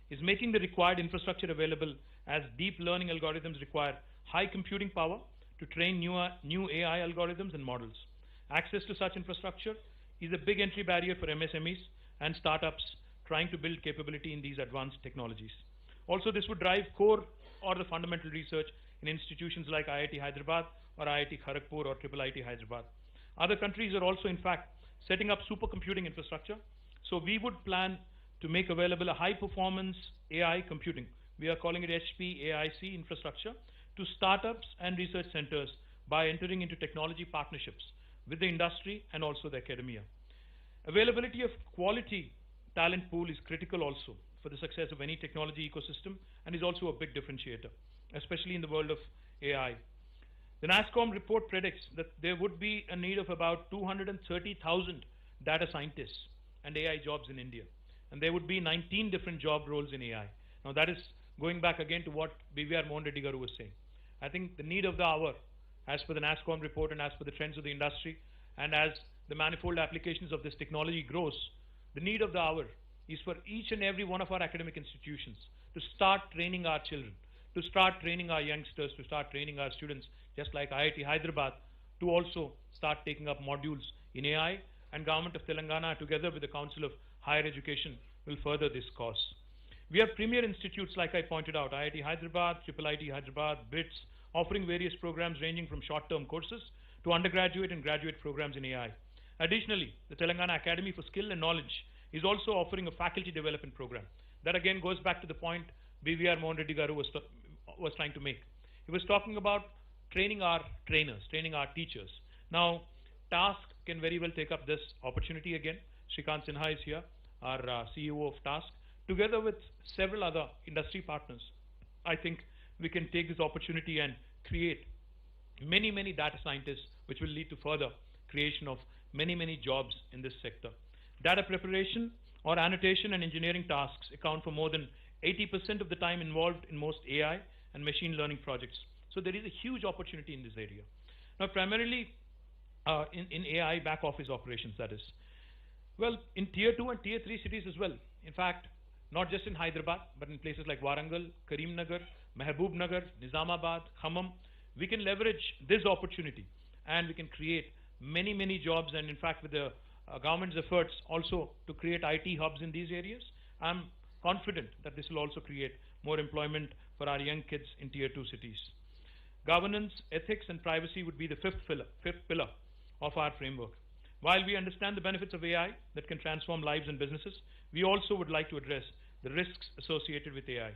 is making the required infrastructure available, as deep learning algorithms require high computing power to train new AI algorithms and models. Access to such infrastructure is a big entry barrier for MSMEs and startups trying to build capability in these advanced technologies. Also, this would drive core or the fundamental research in institutions like IIT Hyderabad or IIT Kharagpur or IIIT Hyderabad. Other countries are also, in fact, setting up supercomputing infrastructure. So we would plan to make available a high-performance AI computing, we are calling it HPAIC infrastructure, to startups and research centers by entering into technology partnerships with the industry and also the academia. Availability of quality talent pool is critical also for the success of any technology ecosystem and is also a big differentiator, especially in the world of AI. The NASSCOM report predicts that there would be a need of about 230,000 data scientists and AI jobs in India. And there would be 19 different job roles in AI. Now that is going back again to what BVR Mohan Reddy Garu was saying. I think the need of the hour, as per the NASSCOM report and as per the trends of the industry, and as the manifold applications of this technology grows, the need of the hour is for each and every one of our academic institutions to start training our children, to start training our youngsters, to start training our students, just like IIT Hyderabad, to also start taking up modules in AI, and Government of Telangana, together with the Council of Higher Education, will further this cause. We have premier institutes, like I pointed out, IIT Hyderabad, IIIT Hyderabad, BRITS, offering various programs ranging from short-term courses to undergraduate and graduate programs in AI. Additionally, the Telangana Academy for Skill and Knowledge is also offering a faculty development program. That again goes back to the point BVR Mohan Reddy Garu was trying to make. He was talking about training our trainers, training our teachers. Now, TASK can very well take up this opportunity again. Shrikant Sinha is here, our CEO of TASK, together with several other industry partners. I think we can take this opportunity and create many, many data scientists, which will lead to further creation of many, many jobs in this sector. Data preparation or annotation and engineering tasks account for more than 80% of the time involved in most AI and machine learning projects. So there is a huge opportunity in this area. Now, primarily in AI back office operations, that is. Well, in tier 2 and tier 3 cities as well. In fact, not just in Hyderabad, but in places like Warangal, Karimnagar, Mehboob-nagar, Nizamabad, Khammam, we can leverage this opportunity and we can create many, many jobs, and in fact with the government's efforts also to create IT hubs in these areas, I'm confident that this will also create more employment for our young kids in tier 2 cities. Governance, ethics and privacy would be the fifth pillar of our framework. While we understand the benefits of AI that can transform lives and businesses, we also would like to address the risks associated with AI.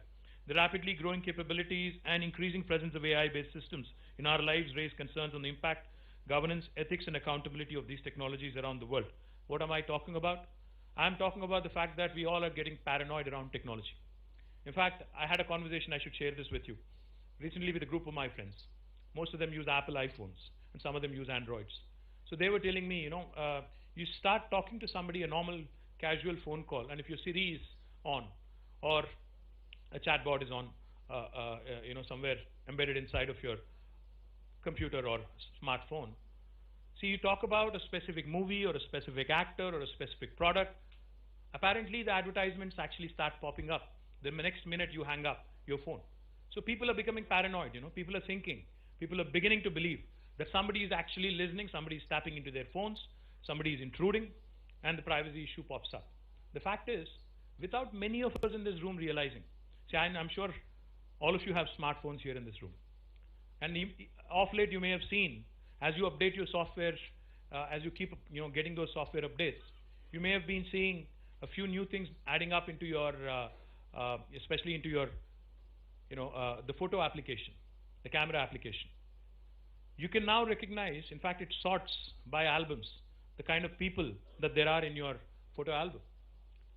The rapidly growing capabilities and increasing presence of AI-based systems in our lives raise concerns on the impact, governance, ethics and accountability of these technologies around the world. What am I talking about? I'm talking about the fact that we all are getting paranoid around technology. In fact, I had a conversation, I should share this with you, recently with a group of my friends. Most of them use Apple iPhones and some of them use Androids. So they were telling me, you start talking to somebody, a normal casual phone call, and if your Siri is on or a chatbot is on, somewhere embedded inside of your computer or smartphone. See, you talk about a specific movie or a specific actor or a specific product. Apparently, the advertisements actually start popping up. The next minute you hang up your phone. So people are becoming paranoid, people are thinking, people are beginning to believe that somebody is actually listening, somebody is tapping into their phones, somebody is intruding, and the privacy issue pops up. The fact is, without many of us in this room realizing, see, I'm sure all of you have smartphones here in this room. And off late you may have seen, as you update your software, as you keep getting those software updates, you may have been seeing a few new things adding up into your, especially into your, the photo application, the camera application. You can now recognize, in fact, it sorts by albums, the kind of people that there are in your photo album.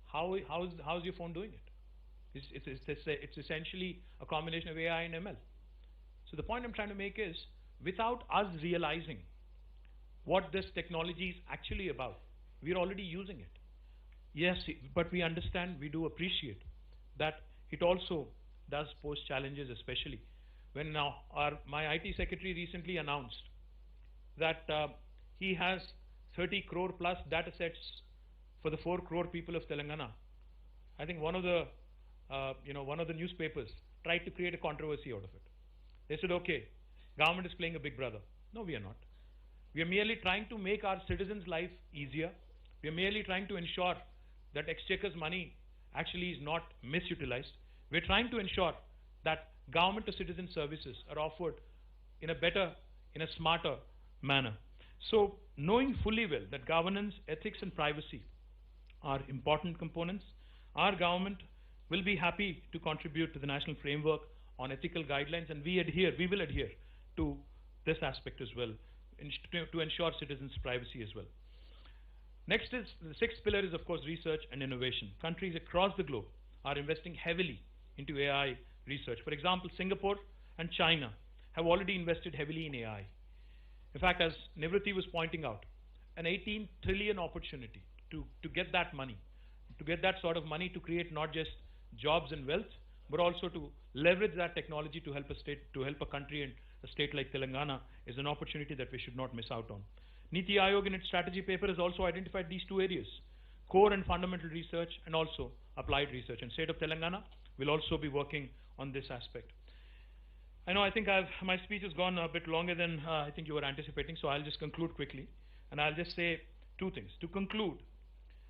How's your phone doing it? It's essentially a combination of AI and ML. So the point I'm trying to make is, without us realizing what this technology is actually about, we're already using it. Yes, but we understand, we do appreciate that it also does pose challenges, especially when now my IT secretary recently announced that he has 30 crore plus data sets for the 4 crore people of Telangana. I think one of the newspapers tried to create a controversy out of it. They said, okay, government is playing a big brother. No, we are not. We are merely trying to make our citizens' life easier. We are merely trying to ensure that exchequer's money actually is not misutilized. We are trying to ensure that government to citizen services are offered in a better, in a smarter manner. So, knowing fully well that governance, ethics and privacy are important components, our government will be happy to contribute to the national framework on ethical guidelines, and we will adhere to this aspect as well, to ensure citizens' privacy as well. Next is, the sixth pillar is of course research and innovation. Countries across the globe are investing heavily into AI research. For example, Singapore and China have already invested heavily in AI. In fact, as Nivriti was pointing out, an 18 trillion opportunity to get that money, to get that sort of money to create not just jobs and wealth, but also to leverage that technology to help a state, to help a country and a state like Telangana is an opportunity that we should not miss out on. Niti Aayog in its strategy paper has also identified these two areas, core and fundamental research and also applied research. And state of Telangana will also be working on this aspect. I know I think my speech has gone a bit longer than I think you were anticipating, so I'll just conclude quickly. And I'll just say two things. To conclude,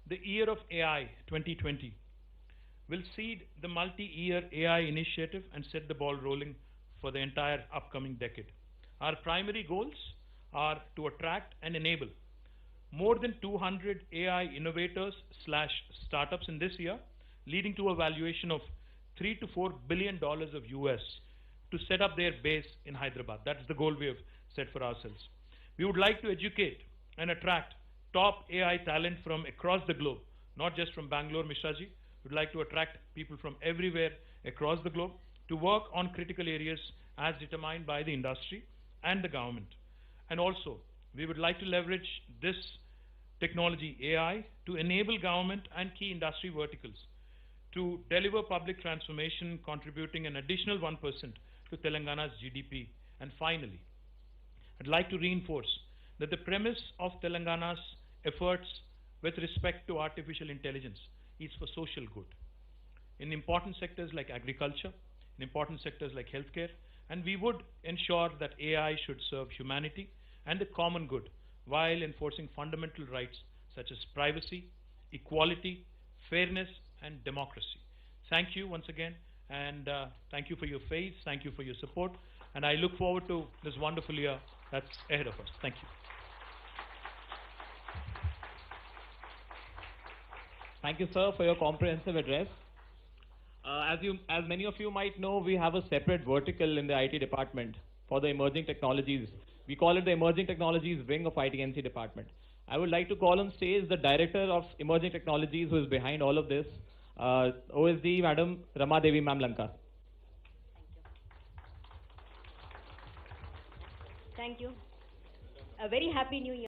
the year of AI 2020 will seed the multi-year AI initiative and set the ball rolling for the entire upcoming decade. Our primary goals are to attract and enable more than 200 AI innovators / startups in this year, leading to a valuation of $3 to $4 billion of US to set up their base in Hyderabad. That's the goal we have set for ourselves. We would like to educate and attract top AI talent from across the globe, not just from Bangalore, Mishraji. We'd like to attract people from everywhere across the globe to work on critical areas as determined by the industry and the government. And also, we would like to leverage this technology, AI, to enable government and key industry verticals to deliver public transformation, contributing an additional 1% to Telangana's GDP. And finally, I'd like to reinforce that the premise of Telangana's efforts with respect to artificial intelligence is for social good. In important sectors like agriculture, in important sectors like healthcare, and we would ensure that AI should serve humanity and the common good while enforcing fundamental rights such as privacy, equality, fairness, and democracy. Thank you once again, and thank you for your faith, thank you for your support, and I look forward to this wonderful year that's ahead of us. Thank you. Thank you, sir, for your comprehensive address. As many of you might know, we have a separate vertical in the IT department for the emerging technologies. We call it the Emerging Technologies Wing of ITNC department. I would like to call on stage the Director of Emerging Technologies who is behind all of this, OSD Madam Rama Devi Ma'am Lanka. Thank you. A very happy new year.